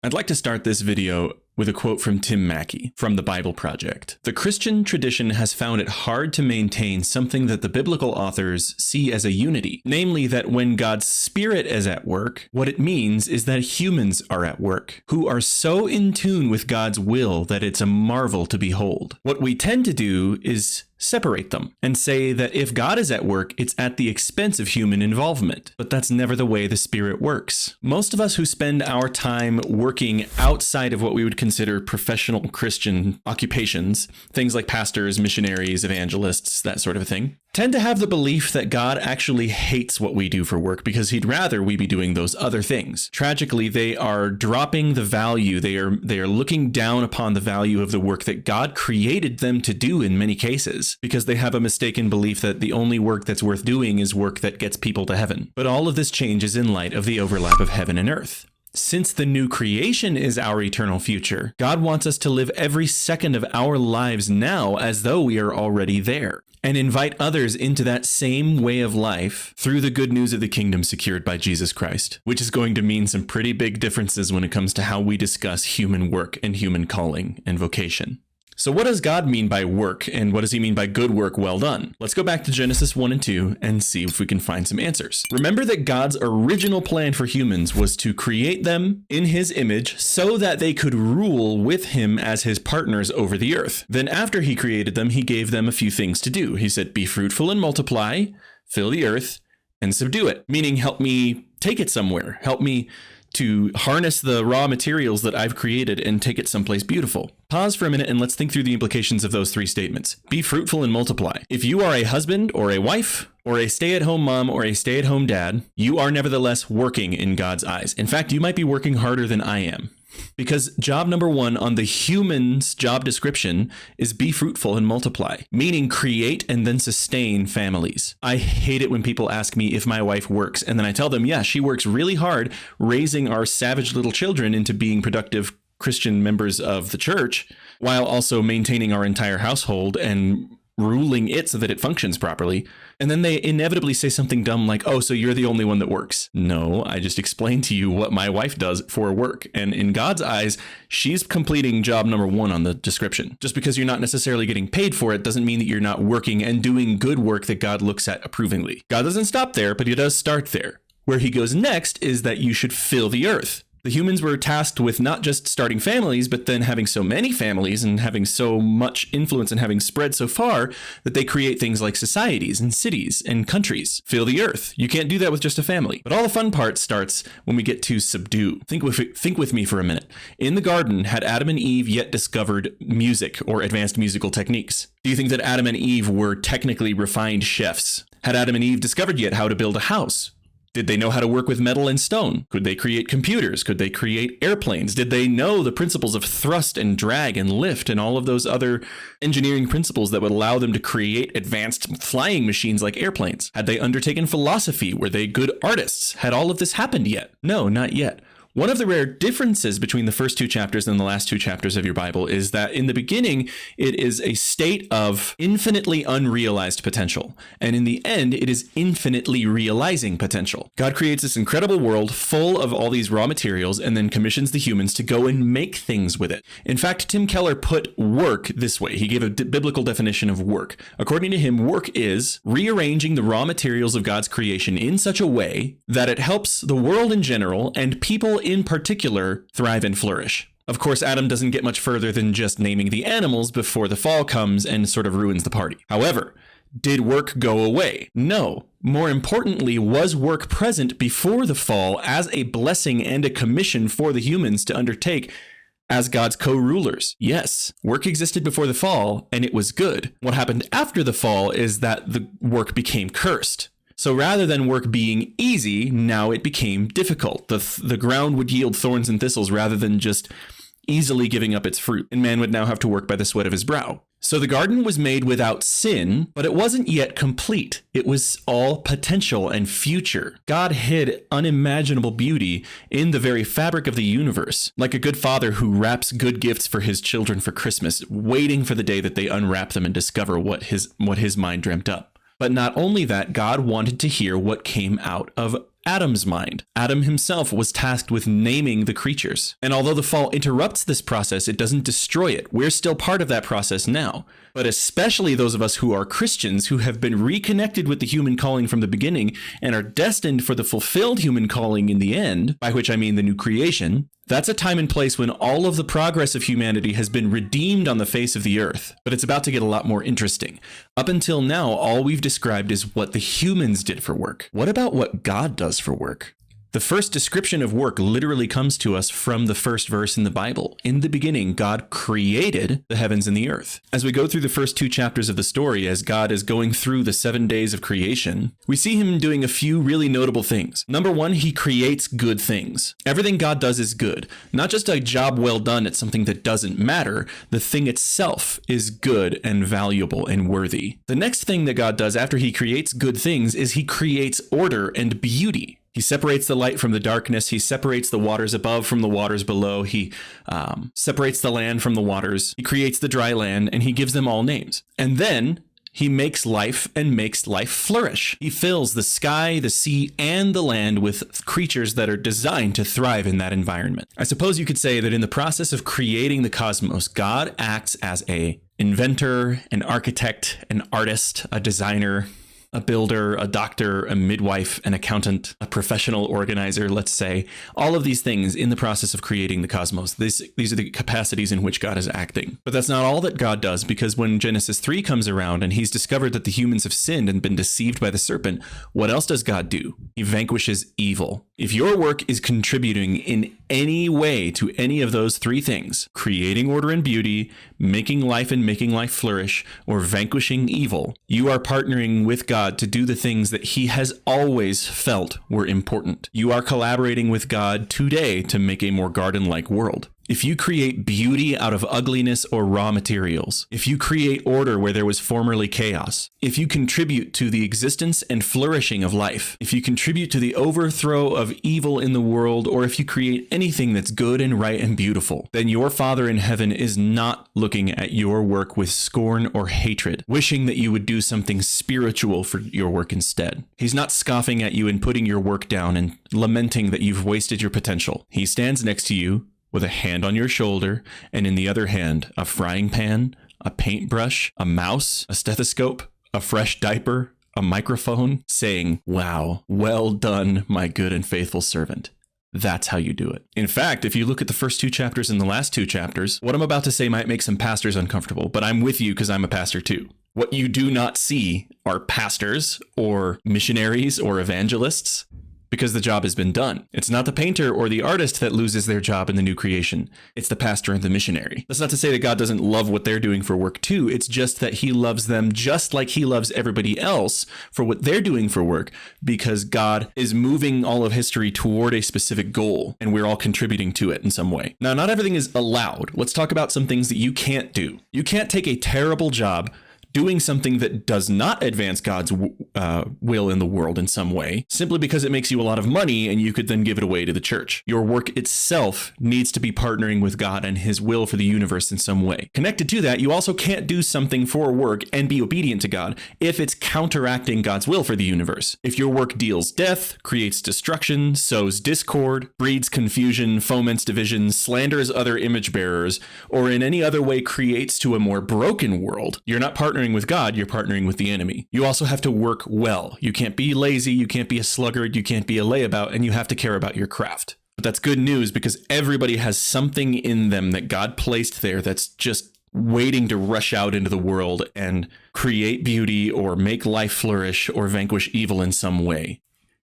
I'd like to start this video with a quote from Tim Mackey from the Bible Project. The Christian tradition has found it hard to maintain something that the biblical authors see as a unity, namely that when God's Spirit is at work, what it means is that humans are at work, who are so in tune with God's will that it's a marvel to behold. What we tend to do is separate them and say that if God is at work, it's at the expense of human involvement. But that's never the way the Spirit works. Most of us who spend our time working outside of what we would consider professional Christian occupations, things like pastors, missionaries, evangelists, that sort of thing, tend to have the belief that God actually hates what we do for work because he'd rather we be doing those other things. Tragically, they are dropping the value. They are looking down upon the value of the work that God created them to do in many cases, because they have a mistaken belief that the only work that's worth doing is work that gets people to heaven. But all of this changes in light of the overlap of heaven and earth. Since the new creation is our eternal future, God wants us to live every second of our lives now as though we are already there, and invite others into that same way of life through the good news of the kingdom secured by Jesus Christ, which is going to mean some pretty big differences when it comes to how we discuss human work and human calling and vocation. So what does God mean by work, and what does he mean by good work well done? Let's go back to Genesis 1 and 2 and see if we can find some answers. Remember that God's original plan for humans was to create them in his image so that they could rule with him as his partners over the earth. Then after he created them, he gave them a few things to do. He said, be fruitful and multiply, fill the earth, and subdue it. Meaning, help me take it somewhere. Help me to harness the raw materials that I've created and take it someplace beautiful. Pause for a minute and let's think through the implications of those three statements. Be fruitful and multiply. If you are a husband or a wife or a stay-at-home mom or a stay-at-home dad, you are nevertheless working in God's eyes. In fact, you might be working harder than I am. Because job number one on the human's job description is be fruitful and multiply, meaning create and then sustain families. I hate it when people ask me if my wife works, and then I tell them, yeah, she works really hard raising our savage little children into being productive Christian members of the church, while also maintaining our entire household and ruling it so that it functions properly. And then they inevitably say something dumb like, oh, so you're the only one that works. No, I just explained to you what my wife does for work. And in God's eyes, she's completing job number one on the description. Just because you're not necessarily getting paid for it doesn't mean that you're not working and doing good work that God looks at approvingly. God doesn't stop there, but he does start there. Where he goes next is that you should fill the earth. The humans were tasked with not just starting families, but then having so many families and having so much influence and having spread so far that they create things like societies and cities and countries. Fill the earth. You can't do that with just a family. But all the fun part starts when we get to subdue. Think with me for a minute. In the garden, had Adam and Eve yet discovered music or advanced musical techniques? Do you think that Adam and Eve were technically refined chefs? Had Adam and Eve discovered yet how to build a house? Did they know how to work with metal and stone? Could they create computers? Could they create airplanes? Did they know the principles of thrust and drag and lift and all of those other engineering principles that would allow them to create advanced flying machines like airplanes? Had they undertaken philosophy? Were they good artists? Had all of this happened yet? No, not yet. One of the rare differences between the first two chapters and the last two chapters of your Bible is that in the beginning, it is a state of infinitely unrealized potential. And in the end, it is infinitely realizing potential. God creates this incredible world full of all these raw materials and then commissions the humans to go and make things with it. In fact, Tim Keller put work this way. He gave a biblical definition of work. According to him, work is rearranging the raw materials of God's creation in such a way that it helps the world in general and people in particular thrive and flourish. Of course, Adam doesn't get much further than just naming the animals before the fall comes and sort of ruins the party. However, did work go away? No. More importantly, was work present before the fall as a blessing and a commission for the humans to undertake as God's co-rulers? Yes, work existed before the fall and it was good. What happened after the fall is that the work became cursed. So rather than work being easy, now it became difficult. The ground would yield thorns and thistles rather than just easily giving up its fruit, and man would now have to work by the sweat of his brow. So the garden was made without sin, but it wasn't yet complete. It was all potential and future. God hid unimaginable beauty in the very fabric of the universe, like a good father who wraps good gifts for his children for Christmas, waiting for the day that they unwrap them and discover what his mind dreamt up. But not only that, God wanted to hear what came out of Adam's mind. Adam himself was tasked with naming the creatures. And although the fall interrupts this process, it doesn't destroy it. We're still part of that process now. But especially those of us who are Christians, who have been reconnected with the human calling from the beginning and are destined for the fulfilled human calling in the end, by which I mean the new creation, that's a time and place when all of the progress of humanity has been redeemed on the face of the earth. But it's about to get a lot more interesting. Up until now, all we've described is what the humans did for work. What about what God does for work? The first description of work literally comes to us from the first verse in the Bible. In the beginning, God created the heavens and the earth. As we go through the first 2 chapters of the story, as God is going through the 7 days of creation, we see him doing a few really notable things. Number 1, he creates good things. Everything God does is good. Not just a job well done at something that doesn't matter. The thing itself is good and valuable and worthy. The next thing that God does after he creates good things is he creates order and beauty. He separates the light from the darkness. He separates the waters above from the waters below. He separates the land from the waters. He creates the dry land, and he gives them all names. And then he makes life and makes life flourish. He fills the sky, the sea, and the land with creatures that are designed to thrive in that environment. I suppose you could say that in the process of creating the cosmos, God acts as an inventor, an architect, an artist, a designer, a builder, a doctor, a midwife, an accountant, a professional organizer, let's say. All of these things in the process of creating the cosmos. These are the capacities in which God is acting. But that's not all that God does, because when Genesis 3 comes around and he's discovered that the humans have sinned and been deceived by the serpent, what else does God do? He vanquishes evil. If your work is contributing in any way to any of those 3 things, creating order and beauty, making life and making life flourish, or vanquishing evil, you are partnering with God to do the things that he has always felt were important. You are collaborating with God today to make a more garden-like world. If you create beauty out of ugliness or raw materials, if you create order where there was formerly chaos, if you contribute to the existence and flourishing of life, if you contribute to the overthrow of evil in the world, or if you create anything that's good and right and beautiful, then your Father in heaven is not looking at your work with scorn or hatred, wishing that you would do something spiritual for your work instead. He's not scoffing at you and putting your work down and lamenting that you've wasted your potential. He stands next to you with a hand on your shoulder, and in the other hand, a frying pan, a paintbrush, a mouse, a stethoscope, a fresh diaper, a microphone, saying, "Wow, well done, my good and faithful servant." That's how you do it. In fact, if you look at the first 2 chapters and the last 2 chapters, what I'm about to say might make some pastors uncomfortable, but I'm with you because I'm a pastor too. What you do not see are pastors or missionaries or evangelists, because the job has been done. It's not the painter or the artist that loses their job in the new creation. It's the pastor and the missionary. That's not to say that God doesn't love what they're doing for work too. It's just that he loves them just like he loves everybody else for what they're doing for work, because God is moving all of history toward a specific goal, and we're all contributing to it in some way. Now, not everything is allowed. Let's talk about some things that you can't do. You can't take a terrible job doing something that does not advance God's will in the world in some way, simply because it makes you a lot of money and you could then give it away to the church. Your work itself needs to be partnering with God and his will for the universe in some way. Connected to that, you also can't do something for work and be obedient to God if it's counteracting God's will for the universe. If your work deals death, creates destruction, sows discord, breeds confusion, foments division, slanders other image bearers, or in any other way creates to a more broken world, you're not partnering with God, you're partnering with the enemy. You also have to work well. You can't be lazy, you can't be a sluggard, you can't be a layabout, and you have to care about your craft. But that's good news, because everybody has something in them that God placed there that's just waiting to rush out into the world and create beauty or make life flourish or vanquish evil in some way.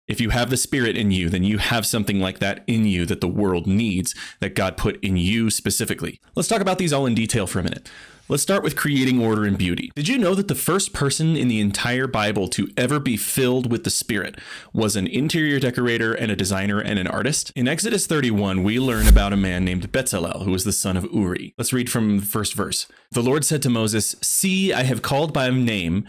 If you have the Spirit in you, then you have something like that in you that the world needs, that God put in you specifically. Let's talk about these all in detail for a minute. Let's start with creating order and beauty. Did you know that the first person in the entire Bible to ever be filled with the Spirit was an interior decorator and a designer and an artist? In Exodus 31, we learn about a man named Bezalel, who was the son of Uri. Let's read from the first verse. The Lord said to Moses, "See, I have called by name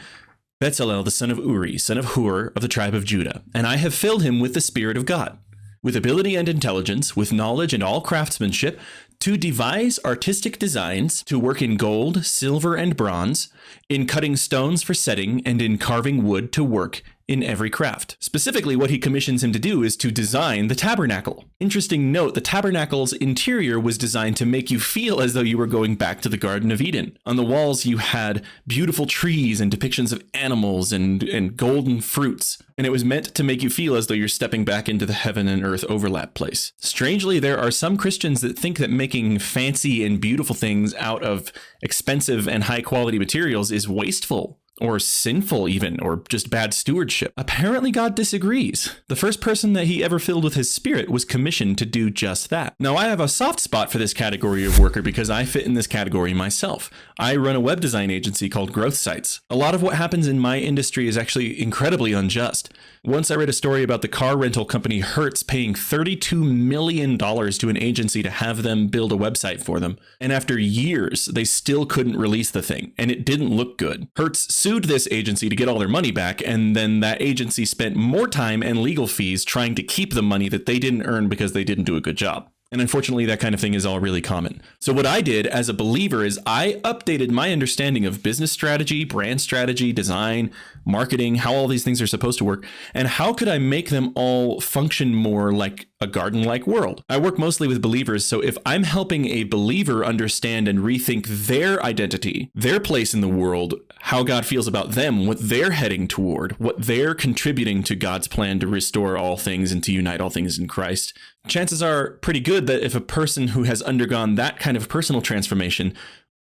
Bezalel, the son of Uri, son of Hur, of the tribe of Judah, and I have filled him with the Spirit of God, with ability and intelligence, with knowledge and all craftsmanship, to devise artistic designs, to work in gold, silver, and bronze, in cutting stones for setting, and in carving wood, to work in every craft. Specifically, what he commissions him to do is to design the tabernacle. Interesting note, the tabernacle's interior was designed to make you feel as though you were going back to the Garden of Eden. On the walls, you had beautiful trees and depictions of animals and golden fruits. And it was meant to make you feel as though you're stepping back into the heaven and earth overlap place. Strangely, there are some Christians that think that making fancy and beautiful things out of expensive and high quality materials is wasteful, or sinful even, or just bad stewardship. Apparently God disagrees. The first person that he ever filled with his spirit was commissioned to do just that. Now, I have a soft spot for this category of worker because I fit in this category myself. I run a web design agency called Growth Sites. A lot of what happens in my industry is actually incredibly unjust. Once I read a story about the car rental company Hertz paying $32 million to an agency to have them build a website for them. And after years, they still couldn't release the thing, and it didn't look good. Hertz sued this agency to get all their money back, and then that agency spent more time and legal fees trying to keep the money that they didn't earn because they didn't do a good job. And unfortunately, that kind of thing is all really common. So what I did as a believer is I updated my understanding of business strategy, brand strategy, design, marketing, how all these things are supposed to work, and how could I make them all function more like a garden-like world. I work mostly with believers, so if I'm helping a believer understand and rethink their identity, their place in the world, how God feels about them, what they're heading toward, what they're contributing to God's plan to restore all things and to unite all things in Christ, chances are pretty good that if a person who has undergone that kind of personal transformation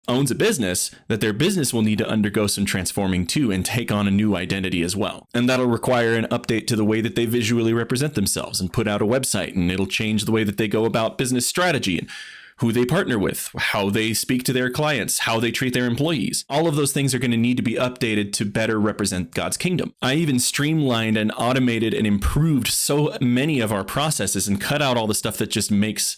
owns a business, that their business will need to undergo some transforming too and take on a new identity as well. And that'll require an update to the way that they visually represent themselves and put out a website, and it'll change the way that they go about business strategy and who they partner with, how they speak to their clients, how they treat their employees. All of those things are going to need to be updated to better represent God's kingdom. I even streamlined and automated and improved so many of our processes and cut out all the stuff that just makes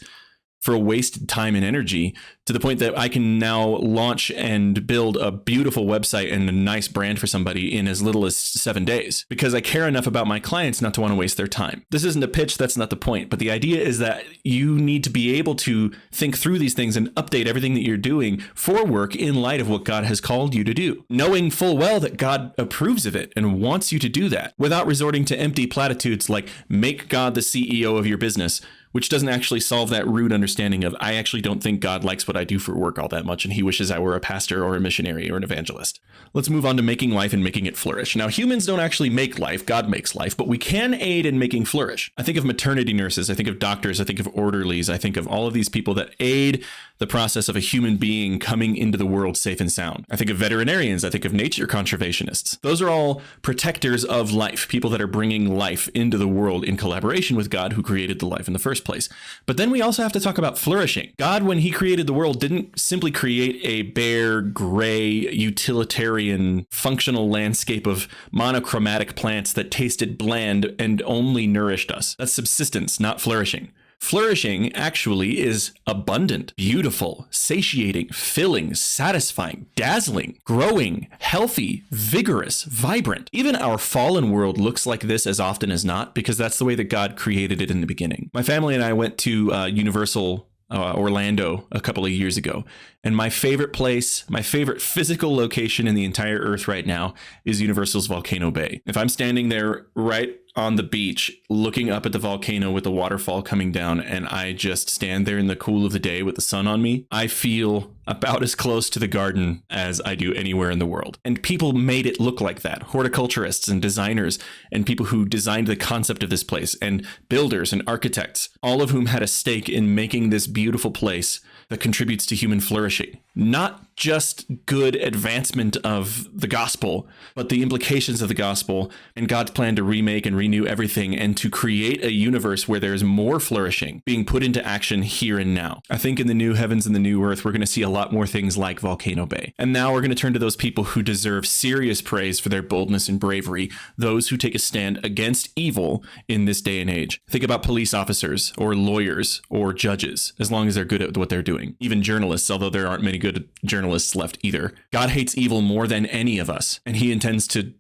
for wasted time and energy, to the point that I can now launch and build a beautiful website and a nice brand for somebody in as little as 7 days, because I care enough about my clients not to want to waste their time. This isn't a pitch, that's not the point, but the idea is that you need to be able to think through these things and update everything that you're doing for work in light of what God has called you to do, knowing full well that God approves of it and wants you to do that, without resorting to empty platitudes like make God the CEO of your business, which doesn't actually solve that rude understanding of, I actually don't think God likes what I do for work all that much, and he wishes I were a pastor or a missionary or an evangelist. Let's move on to making life and making it flourish. Now, humans don't actually make life, God makes life, but we can aid in making flourish. I think of maternity nurses, I think of doctors, I think of orderlies, I think of all of these people that aid the process of a human being coming into the world safe and sound. I think of veterinarians, I think of nature conservationists. Those are all protectors of life, people that are bringing life into the world in collaboration with God who created the life in the first place. But then we also have to talk about flourishing. God, when he created the world, didn't simply create a bare, gray, utilitarian, functional landscape of monochromatic plants that tasted bland and only nourished us. That's subsistence, not flourishing. Flourishing actually is abundant, beautiful, satiating, filling, satisfying, dazzling, growing, healthy, vigorous, vibrant. Even our fallen world looks like this as often as not, because that's the way that God created it in the beginning. My family and I went to Universal Orlando a couple of years ago, and my favorite place, my favorite physical location in the entire earth right now is Universal's Volcano Bay. If I'm standing there right on the beach looking up at the volcano with the waterfall coming down, and I just stand there in the cool of the day with the sun on me, I feel about as close to the garden as I do anywhere in the world. And people made it look like that. Horticulturists and designers and people who designed the concept of this place, and builders and architects, all of whom had a stake in making this beautiful place that contributes to human flourishing. Not just good advancement of the gospel, but the implications of the gospel and God's plan to remake and renew everything and to create a universe where there's more flourishing being put into action here and now. I think in the new heavens and the new earth, we're going to see a lot more things like Volcano Bay. And now we're going to turn to those people who deserve serious praise for their boldness and bravery, those who take a stand against evil in this day and age. Think about police officers or lawyers or judges, as long as they're good at what they're doing. Even journalists, although there aren't many good journalists left either. God hates evil more than any of us, and he intends to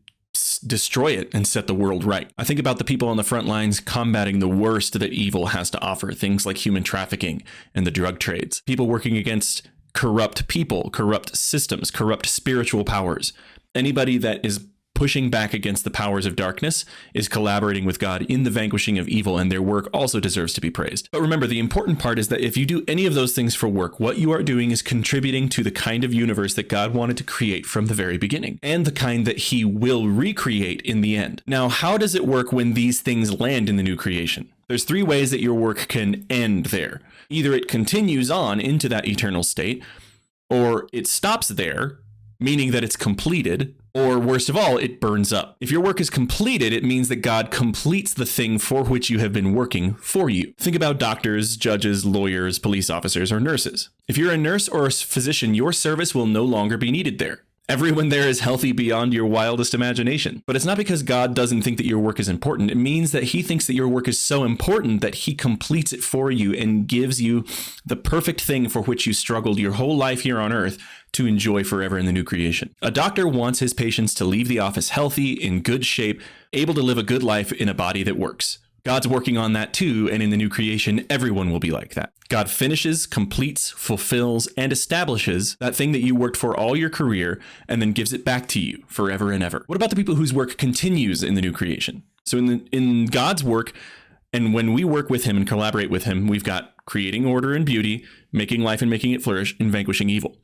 destroy it and set the world right. I think about the people on the front lines combating the worst that evil has to offer, things like human trafficking and the drug trades, people working against corrupt people, corrupt systems, corrupt spiritual powers, anybody that is pushing back against the powers of darkness, is collaborating with God in the vanquishing of evil, and their work also deserves to be praised. But remember, the important part is that if you do any of those things for work, what you are doing is contributing to the kind of universe that God wanted to create from the very beginning, and the kind that he will recreate in the end. Now, how does it work when these things land in the new creation? There's three ways that your work can end there. Either it continues on into that eternal state, or it stops there, meaning that it's completed, or worst of all, it burns up. If your work is completed, it means that God completes the thing for which you have been working for you. Think about doctors, judges, lawyers, police officers, or nurses. If you're a nurse or a physician, your service will no longer be needed there. Everyone there is healthy beyond your wildest imagination. But it's not because God doesn't think that your work is important. It means that he thinks that your work is so important that he completes it for you and gives you the perfect thing for which you struggled your whole life here on earth to enjoy forever in the new creation. A doctor wants his patients to leave the office healthy, in good shape, able to live a good life in a body that works. God's working on that too, and in the new creation, everyone will be like that. God finishes, completes, fulfills, and establishes that thing that you worked for all your career, and then gives it back to you forever and ever. What about the people whose work continues in the new creation? So in God's work, and when we work with him and collaborate with him, we've got creating order and beauty, making life and making it flourish, and vanquishing evil.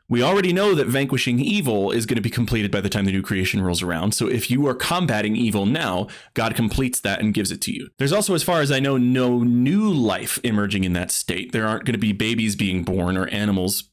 We already know that vanquishing evil is going to be completed by the time the new creation rolls around. So if you are combating evil now, God completes that and gives it to you. There's also, as far as I know, no new life emerging in that state. There aren't going to be babies being born or animals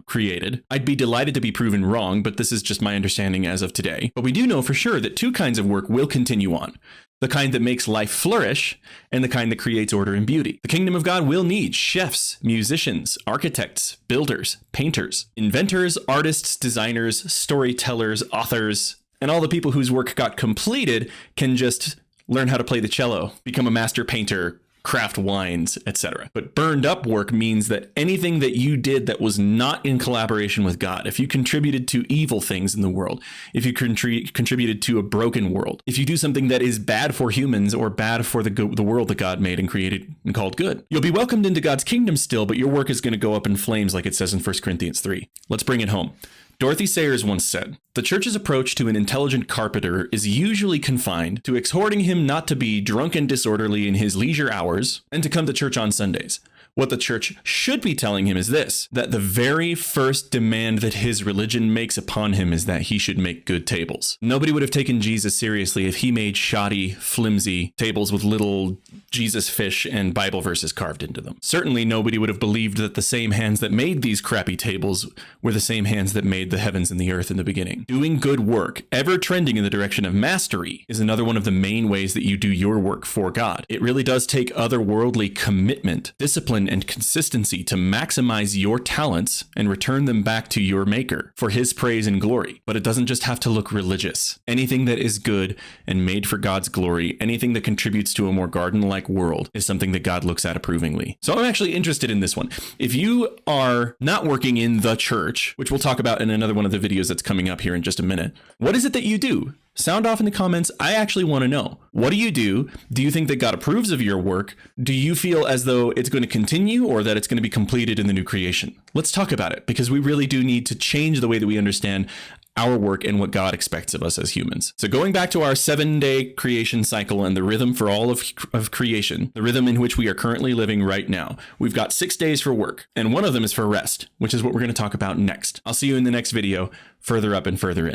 created. I'd be delighted to be proven wrong, but this is just my understanding as of today. But we do know for sure that two kinds of work will continue on. The kind that makes life flourish, and the kind that creates order and beauty. The kingdom of God will need chefs, musicians, architects, builders, painters, inventors, artists, designers, storytellers, authors, and all the people whose work got completed can just learn how to play the cello, become a master painter, craft wines, etc. But burned up work means that anything that you did that was not in collaboration with God, if you contributed to evil things in the world, if you contributed to a broken world, if you do something that is bad for humans or bad for the world that God made and created and called good, you'll be welcomed into God's kingdom still, but your work is going to go up in flames like it says in 1 Corinthians 3. Let's bring it home. Dorothy Sayers once said, "The church's approach to an intelligent carpenter is usually confined to exhorting him not to be drunk and disorderly in his leisure hours and to come to church on Sundays. What the church should be telling him is this, that the very first demand that his religion makes upon him is that he should make good tables. Nobody would have taken Jesus seriously if he made shoddy, flimsy tables with little Jesus fish and Bible verses carved into them. Certainly nobody would have believed that the same hands that made these crappy tables were the same hands that made the heavens and the earth in the beginning. Doing good work, ever trending in the direction of mastery, is another one of the main ways that you do your work for God. It really does take otherworldly commitment, discipline, and consistency to maximize your talents and return them back to your maker for his praise and glory. But it doesn't just have to look religious. Anything that is good and made for God's glory, anything that contributes to a more garden-like world, is something that God looks at approvingly. So I'm actually interested in this one. If you are not working in the church, which we'll talk about in another one of the videos that's coming up here in just a minute, what is it that you do? Sound off in the comments. I actually want to know. What do you do? Do you think that God approves of your work? Do you feel as though it's going to continue or that it's going to be completed in the new creation? Let's talk about it, because we really do need to change the way that we understand our work and what God expects of us as humans. So going back to our 7-day creation cycle and the rhythm for all of creation, the rhythm in which we are currently living right now, we've got 6 days for work, and one of them is for rest, which is what we're going to talk about next. I'll see you in the next video, further up and further in.